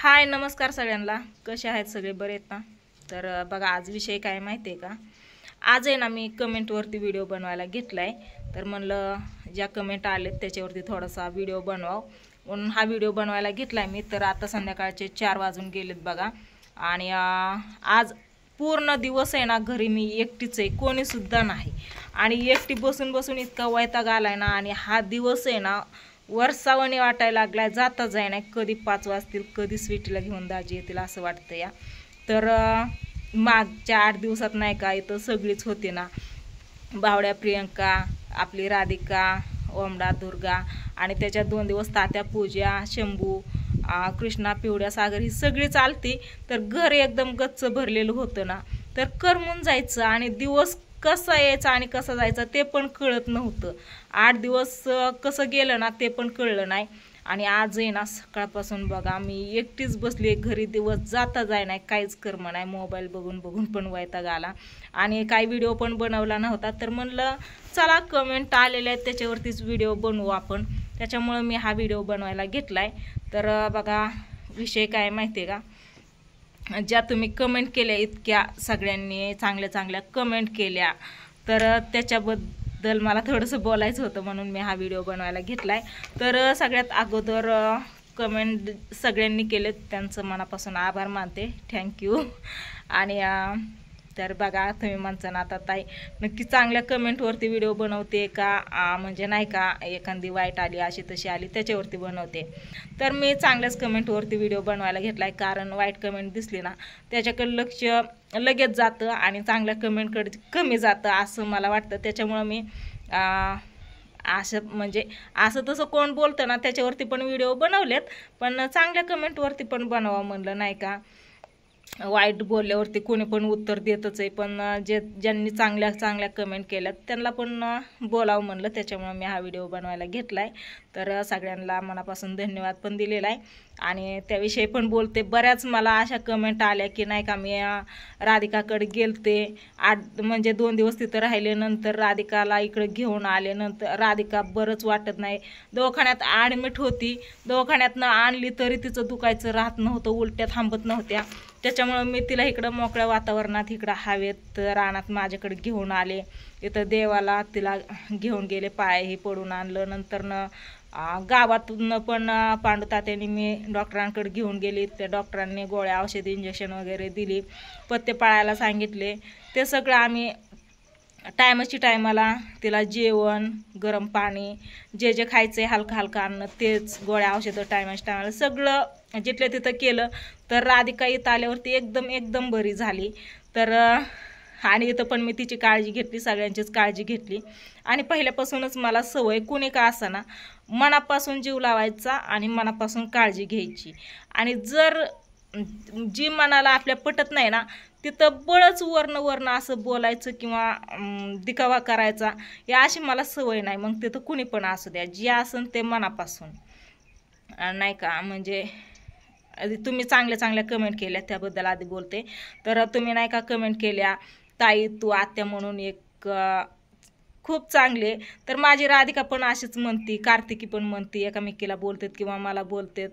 हाय नमस्कार सगळ्यांना. कसे आहेत सगळे, बरे आहेत ना? तर बघा आज विषय काय माहिती आहे का. आज आहे ना मी कमेंटवरती व्हिडिओ बनवायला घेतलाय. तर म्हणलं ज्या कमेंट आलेत त्याच्यावरती थोडासा व्हिडिओ बनवाव म्हणून हा व्हिडिओ बनवायला घेतलाय मी. तर आता संध्याकाळचे 4 वाजून गेलेत बघा. आणि आज पूर्ण दिवस आहे ना घरी मी एकटीच आहे, कोणी सुद्धा नाही. आणि एकटी बसून बसून इतका वैताग आलाय ना. आणि हा दिवस आहे ना वर्षावणी वाटायला लागलाय, जाता जाय नाही. कधी 5 वाजतील, कधी स्वीटीला घेऊन दाजी येतील असं वाटतं या. तर मागच्या 8 दिवसात नाही का इथं सगळीच होते ना, बावड्या प्रियंका, आपली राधिका, ओमडा, दुर्गा आणि त्याच्यात 2 दिवस तात्या, पूजा, शंभू, कृष्णा, पिवड्या, सागर ही सगळी चालती. तर घर एकदम गच्च भरलेलं होतं ना. तर करमून जायचं आणि दिवस कसा यायचा आणि कसा जायचा ते पण कळत नव्हतं. 8 दिवस कसं गेलं ना ते पण कळलं नाही. आणि आज आहे ना सकाळपासून बघा मी एकटीच बसली घरी, दिवस जाता जाय नाही, काहीच कर्म नाही. मोबाईल बघून बघून पण वैताग आला आणि काही व्हिडिओ पण बनवला नव्हता. तर म्हणलं चला कमेंट आलेल्या आहेत त्याच्यावरतीच व्हिडिओ बनवू आपण, त्याच्यामुळं मी हा व्हिडिओ बनवायला घेतलाय. तर बघा विषय काय माहिती आहे का, ज्या तुम्ही कमेंट केल्या इतक्या सगळ्यांनी चांगल्या चांगल्या कमेंट केल्या, तर त्याच्याबद्दल मला थोडंसं बोलायचं होतं म्हणून मी हा व्हिडिओ बनवायला घेतलाय. तर सगळ्यात अगोदर कमेंट सगळ्यांनी केलेत त्यांचं मनापासून आभार मानते, थँक्यू. आणि तर बघा तुम्ही म्हणता ना आता ताई नक्की चांगल्या कमेंटवरती व्हिडिओ बनवते का, म्हणजे नाही का एखादी वाईट आली अशी तशी आली त्याच्यावरती बनवते. तर मी चांगल्याच कमेंटवरती व्हिडिओ बनवायला घेतलाय, कारण वाईट कमेंट दिसली ना त्याच्याकडे लक्ष लगेच जातं आणि चांगल्या कमेंटकडे कमी जातं असं मला वाटतं. त्याच्यामुळं मी असं म्हणजे असं तसं कोण बोलतं ना त्याच्यावरती पण व्हिडिओ बनवलेत, पण चांगल्या कमेंटवरती पण बनवा म्हणलं, नाही का. वाईट बोलल्यावरती कोणी पण उत्तर देतच आहे, पण ज्यांनी चांगल्या चांगल्या कमेंट केल्यात त्यांना पण बोलावं म्हणलं, त्याच्यामुळे मी हा व्हिडिओ बनवायला घेतलाय. तर सगळ्यांना मनापासून धन्यवाद पण दिलेला आहे आणि त्याविषयी पण बोलते. बऱ्याच मला अशा कमेंट आल्या की नाही का मी राधिकाकडे गेलते, 8 म्हणजे 2 दिवस तिथं राहिले, नंतर राधिकाला इकडे घेऊन आले, नंतर राधिका बरंच वाटत नाही, दवाखान्यात ॲडमिट होती, दवाखान्यातनं आणली तरी तिचं दुखायचं राहत नव्हतं, उलट्या थांबत नव्हत्या. त्याच्यामुळं मी तिला इकडं मोकळ्या वातावरणात इकडं हवेत रानात माझ्याकडे घेऊन आले. इथं देवाला तिला घेऊन गेले, पायही पडून आणलं. नंतरनं गावातून पण पांडू तात्याने मी डॉक्टरांकडे घेऊन गेली, त्या डॉक्टरांनी गोळ्या औषध इंजेक्शन वगैरे दिली, पथ्य पाळायला सांगितले. ते सगळं आम्ही टायमाला तिला जेवण, गरम पाणी, जे जे खायचं आहे हलकं हलकं अन्न, तेच गोळ्या औषधं टायमाला सगळं जिथल्या तिथं केलं. तर राधिका इथं आल्यावरती एकदम बरी झाली. तर आणि इथं पण मी तिची काळजी घेतली, सगळ्यांचीच काळजी घेतली. आणि पहिल्यापासूनच मला सवय कुणी का असाना मनापासून जीव लावायचा आणि मनापासून काळजी घ्यायची. आणि जर जी मनाला आपल्या पटत नाही ना तिथं बळच वर्ण असं बोलायचं किंवा दिखावा करायचा, या अशी मला सवय नाही. मग तिथं कुणी पण असू द्या, जे असन ते मनापासून, नाही का. म्हणजे तुम्ही चांगल्या चांगल्या कमेंट केल्या त्याबद्दल आधी बोलते. तर तुम्ही नाही का कमेंट केल्या ताई तू आत्या म्हणून एक खूप चांगले. तर माझी राधिका पण अशीच म्हणती, कार्तिकी पण म्हणती, एकामेकीला बोलतात किंवा मला बोलतात,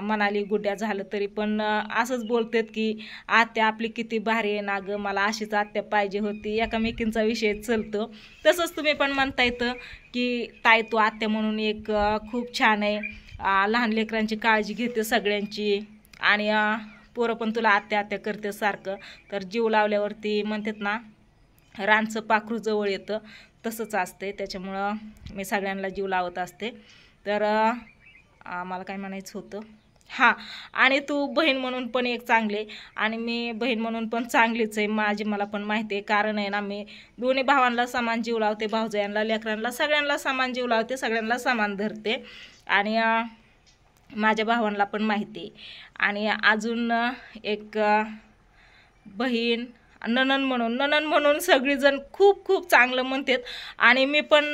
मनाली गुड्या झालं तरी पण असंच बोलतात की आत्या आपली किती भारी आहे ना गं, मला अशीच आत्या पाहिजे होती, एकामेकींचा विषय चलतो. तसंच तुम्ही पण म्हणता येतं की ताई तू आत्या म्हणून एक खूप छान आहे, लहान लेकरांची काळजी घेते सगळ्यांची, आणि पोरं पण तुला आत्या आत्या करते सारखं. तर जीव लावल्यावरती म्हणतात ना रानचं पाखरू जवळ येतं, तसंच असते. त्याच्यामुळं मी सगळ्यांना जीव लावत असते. तर मला काय म्हणायचं होतं, हां, आणि तू बहीण म्हणून पण एक चांगले, आणि मी बहीण म्हणून पण चांगलीच आहे माझी, मला पण माहिती आहे. कारण आहे ना मी दोन्ही भावांना समान जीव लावते, भावजयांना, लेकरांना, सगळ्यांना समान जीव लावते, सगळ्यांना समान धरते. आणि माझ्या भावांना पण माहिती आहे. आणि अजून एक बहीण, ननन म्हणून सगळीजण खूप खूप चांगलं म्हणतात. आणि मी पण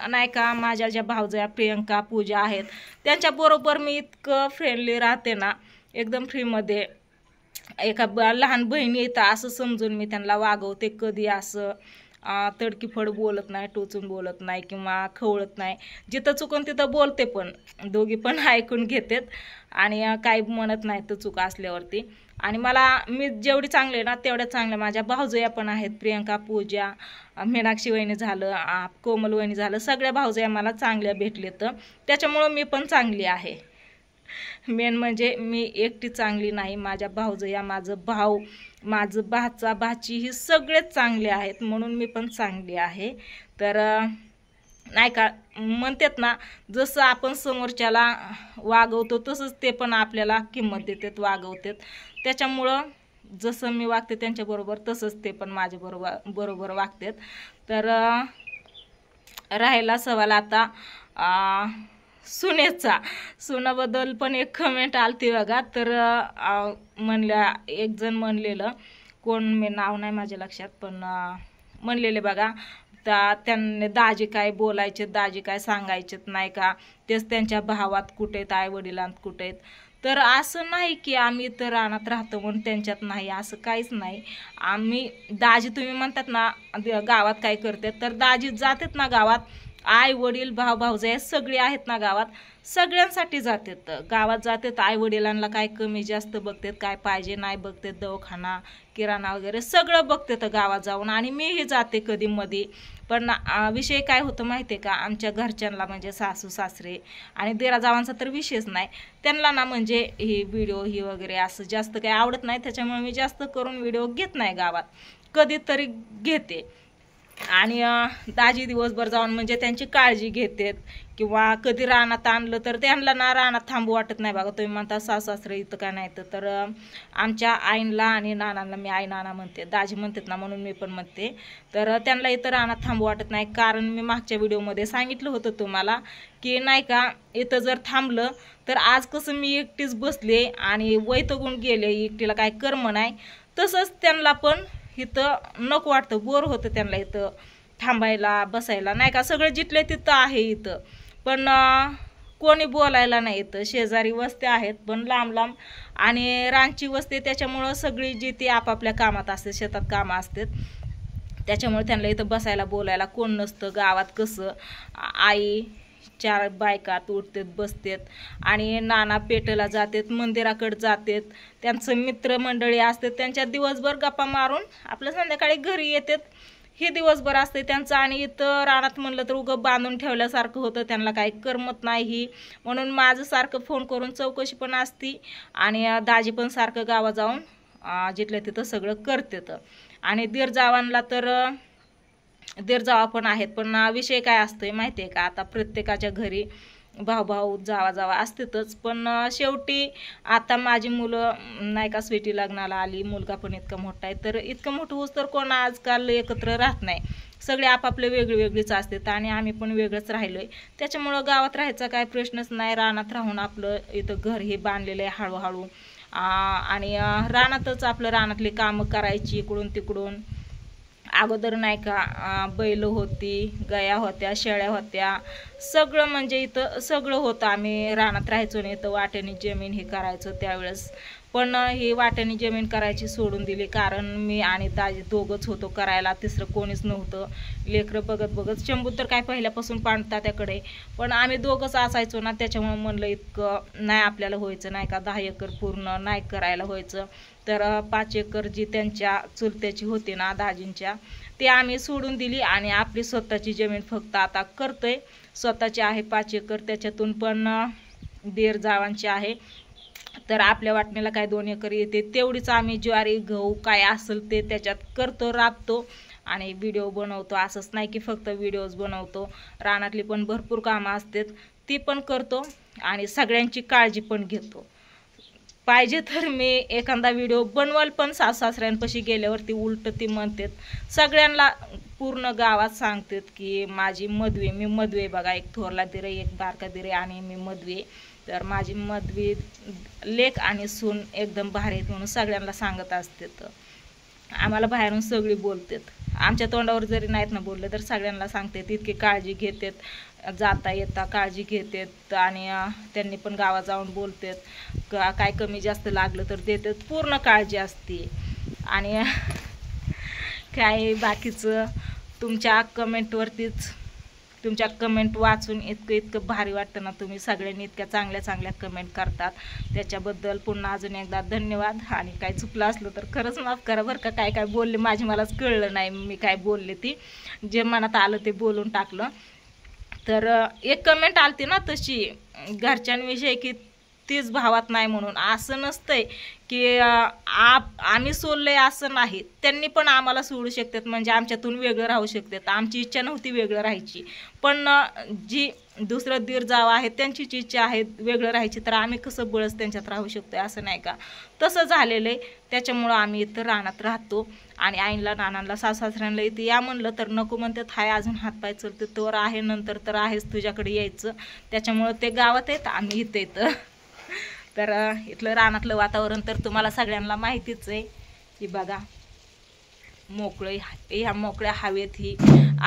नाही का माझ्या ज्या भावजया प्रियंका, पूजा आहेत त्यांच्याबरोबर मी इतकं फ्रेंडली राहते ना, एकदम फ्रीमध्ये. एका लहान बहिणी येतं असं समजून मी त्यांना वागवते, कधी असं तडकीफड बोलत नाही, टोचून बोलत नाही किंवा खवळत नाही. जिथं चुकून तिथं बोलते, पण दोघी पण ऐकून घेतात आणि काही म्हणत नाही तर चूक असल्यावरती. आणि मी जेवढी चांगली आहे ना तेवढ्या चांगल्या माझ्या भाऊजया पण आहेत. प्रियंका, पूजा, मीनाक्षी वहिनी झालं, कोमल वहिनी झालं, सगळ्या भाऊजया मला चांगल्या भेटले. तर त्याच्यामुळं मी पण चांगली आहे. मेन म्हणजे मी एकटी चांगली नाही, माझ्या भाऊजया, माझं भाऊ, माझं भाचा भाची ही सगळेच चांगले आहेत, म्हणून मी पण चांगली आहे. तर नाही का म्हणतात ना, जसं आपण समोरच्याला वागवतो तसंच ते पण आपल्याला किंमत देतात, वागवतात. त्याच्यामुळं जसं मी वागते त्यांच्याबरोबर तसंच ते पण माझ्याबरोबर वागतात. तर राहिला सवाल आता सुनेबद्दल पण एक कमेंट आलती बघा. तर म्हणल्या, एक जण म्हणलेलं, कोण मी नाव नाही माझ्या लक्षात, पण म्हणलेले बघा, त्यांनी दाजी काय बोलायचे, दाजी काय सांगायचेत नाही का, तेच त्यांच्या भावात कुठे आहेत, आई वडिलांत कुठे आहेत. तर असं नाही की आम्ही तर रानात राहतो म्हणून त्यांच्यात नाही, असं काहीच नाही. आम्ही दाजी, तुम्ही म्हणतात ना गावात काय करतात, तर दाजी जातात ना गावात, आई वडील भाऊ भाऊजाई सगळे आहेत ना गावात, सगळ्यांसाठी जातात. गावात जातात, आई वडिलांना काय कमी जास्त बघतात, काय पाहिजे नाही बघतात, दवाखाना किराणा वगैरे सगळं बघतात गावात जाऊन. आणि मीही जाते कधी मध्ये. पण विषय काय होतं माहिती आहे का, आमच्या घरच्यांना म्हणजे सासू सासरे आणि दिरा जावांचा तर विषयच नाही, त्यांना ना म्हणजे ही व्हिडिओ ही वगैरे असं जास्त काही आवडत नाही. त्याच्यामुळे मी जास्त करून व्हिडिओ घेत नाही गावात, कधीतरी घेते. आणि दाजी दिवसभर जाऊन म्हणजे त्यांची काळजी घेतात. किंवा कधी रानात आणलं तर त्यांना ना रानात थांबू वाटत नाही बघा. तुम्ही म्हणता सासू सासरे इथं काय नाही तर आमच्या आईंला आणि नानांना, मी आई नाना म्हणते, दाजी म्हणतात ना म्हणून मी पण म्हणते, तर त्यांना इथं रानात थांबू वाटत नाही. कारण मी मागच्या व्हिडिओमध्ये सांगितलं होतं तुम्हाला की नाही का, इथं जर थांबलं तर आज कसं मी एकटीच बसले आणि वैतागून गेले, एकटीला काय कर्म नाही, तसंच त्यांना पण इथं नको वाटतं, बोर होतं त्यांना इथं थांबायला बसायला नाही का. सगळं जिथले तिथं आहे इथं, पण कोणी बोलायला नाही येतं. शेजारी वस्त्या आहेत पण लांब लांब आणि रानची वस्ती, त्याच्यामुळं सगळी जी ती आपापल्या कामात असते, शेतात कामं असतात, त्याच्यामुळे त्यांना इथं बसायला बोलायला कोण नसतं. गावात कसं आई चार बायकात उठतात बसतात आणि नाना पेटेला जातात, मंदिराकडे जातात, त्यांचं मित्रमंडळी असतात, त्यांच्या दिवसभर गप्पा मारून आपलं संध्याकाळी घरी येतात. हे दिवसभर असते त्यांचं. आणि इथं रानात म्हणलं तर उगं बांधून ठेवल्यासारखं होतं, त्यांना काही करमत नाही. म्हणून माझं सारखं फोन करून चौकशी पण असती आणि दाजी पण सारखं गावात जाऊन जिथलं तिथं सगळं करतात. आणि दीर जावांना तर दीर जावा पण आहेत, पण विषय काय असतोय माहिती आहे का, आता प्रत्येकाच्या घरी भाऊ भाऊ जावा जावा असतातच. पण शेवटी आता माझी मुलं नाही का स्वीटी लग्नाला आली, मुलगा पण इतका मोठा आहे, तर इतकं मोठं होस तर कोण आजकाल एकत्र राहत नाही, सगळे आपापले वेगळी वेगळीच असतात आणि आम्ही पण वेगळंच राहिलोय. त्याच्यामुळं गावात राहायचा काय प्रश्नच नाही, रानात राहून आपलं इथं घर हे बांधलेलं आहे हळूहळू. आणि रानातच आपलं रानातली कामं करायची इकडून तिकडून. अगोदर नाही का बैल होती, गाया होत्या, शेळ्या होत्या, सगळं म्हणजे इथं सगळं होतं. आम्ही रानात राहायचो नाही, इथं वाट्याने जमीन हे करायचं त्यावेळेस. पण ही वाट्याने जमीन करायची सोडून दिली, कारण मी आणि दाजी दोघंच होतो करायला, तिसरं कोणीच नव्हतं. लेकरं बघत बघत, शंभू तर काय पहिल्यापासून पाणता त्याकडे, पण आम्ही दोघंच असायचो ना, त्याच्यामुळे म्हणलं इतकं नाही आपल्याला व्हायचं नाही का, 10 एकर पूर्ण नाही करायला व्हायचं. तर 5 एकर जी त्यांच्या चुलत्याची होती ना दाजींच्या, ते आम्ही सोडून दिली आणि आपली स्वतःची जमीन फक्त आता करतोय. स्वतःची आहे 5 एकर, त्याच्यातून पण दीर जावांची आहे. तर आपल्या वाटणीला काय 2 एकर येते, तेवढीच आम्ही ज्वारी गहू काय असेल ते त्याच्यात करतो, राबतो आणि व्हिडिओ बनवतो. असंच नाही की फक्त व्हिडिओज बनवतो, रानातली पण भरपूर कामं असतात ती पण करतो आणि सगळ्यांची काळजी पण घेतो. पाहिजे तर मी एखादा व्हिडिओ बनवाल, पण सासऱ्यांपाशी गेल्यावरती उलट ती म्हणतात, सगळ्यांना पूर्ण गावात सांगतात की माझी मधवी, मी मधवी बघा, एक थोरला दिरे एक बारका दिरे आणि मी मधवी. तर माझी मधवी लेक आणि सून एकदम भारी आहेत म्हणून सगळ्यांना सांगत असते. तर आम्हाला बाहेरून सगळी बोलतात, आमच्या तोंडावर जरी नाहीत ना बोलले तर सगळ्यांना सांगतात, इतकी काळजी घेतात, जाता येता काळजी घेतात आणि त्यांनी पण गावात जाऊन बोलतात, काय कमी जास्त लागलं तर देतात, पूर्ण काळजी असते. आणि काय बाकीचं तुमच्या कमेंट वाचून इतकं भारी वाटतं ना. तुम्ही सगळ्यांनी इतक्या चांगल्या कमेंट करतात, त्याच्याबद्दल पुन्हा अजून एकदा धन्यवाद. आणि काय चुकलं असलं तर खरंच माफ करा बरं का. काय बोलले मलाच कळलं नाही मी काय बोलले. ती जे मनात आलं ते बोलून टाकलं. तर एक कमेंट आलती ना तशी घरच्यांविषयी की तीच भावात नाही म्हणून. असं नसतंय की आम्ही सोडलंय असं नाही, त्यांनी पण आम्हाला सोडू शकतात, म्हणजे आमच्यातून वेगळं राहू शकतात. आमची इच्छा नव्हती वेगळं राहायची, पण जी दुसरं दीर जाव आहे त्यांचीच इच्छा आहे वेगळं राहायची, तर आम्ही कसं बळच त्यांच्यात राहू शकतोय असं नाही का. तसं झालेलं आहे. त्याच्यामुळं आम्ही इथं रानात राहतो. आणि आईला नानांना सासऱ्यांना इथे या म्हणलं तर नको म्हणतात. हाय अजून हातपाय चलते तर आहे, नंतर तर आहेच तुझ्याकडे यायचं. त्याच्यामुळं ते गावात आहेत, आम्ही इथं येतं. तर इथलं रानातलं वातावरण तर तुम्हाला सगळ्यांना माहितीच आहे की बघा, ह्या मोकळ्या हवेत ही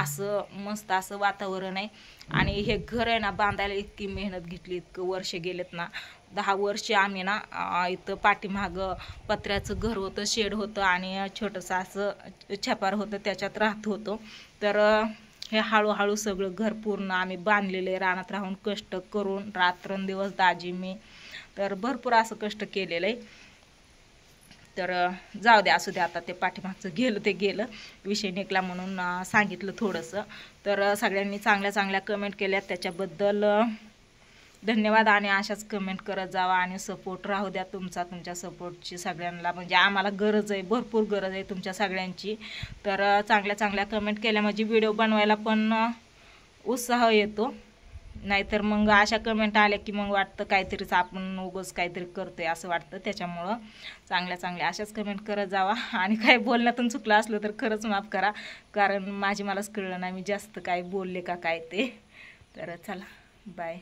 असं मस्त असं वातावरण आहे. आणि हे घर आहे ना बांधायला इतकी मेहनत घेतली, इतकं वर्ष गेलेत ना. 10 वर्ष आम्ही ना इथं पाठीमागं पत्र्याचं घर होतं, शेड होतं आणि छोटंसं असं छपार होतं, त्याच्यात राहत होतो. तर हे हळूहळू सगळं घर पूर्ण आम्ही बांधलेलं आहे, रानात राहून कष्ट करून रात्रंदिवस दाजी मी. तर भरपूर असं कष्ट केलेलं आहे. तर जाऊ द्या, असू द्या, आता ते पाठीमागचं गेलं ते गेलं, विषय निघला म्हणून सांगितलं थोडंसं. तर सगळ्यांनी चांगल्या कमेंट केल्यात, त्याच्याबद्दल धन्यवाद. आणि अशाच कमेंट करत जावा आणि सपोर्ट राहू द्या तुमच्या सपोर्टची सगळ्यांना, म्हणजे आम्हाला गरज आहे, भरपूर गरज आहे तुमच्या सगळ्यांची. तर चांगल्या कमेंट केल्या म्हणजे व्हिडिओ बनवायला पण उत्साह येतो. नाहीतर मग अशा कमेंट आल्या की मग वाटतं काहीतरीच आपण उगाच काहीतरी करतोय असं वाटतं. त्याच्यामुळं चांगल्या अशाच कमेंट करत जावा. आणि काय बोलण्यातून चुकलं असलं तर खरंच माफ करा, कारण मलाच कळलं नाही मी जास्त काय बोलले का काय ते. तर चला, बाय.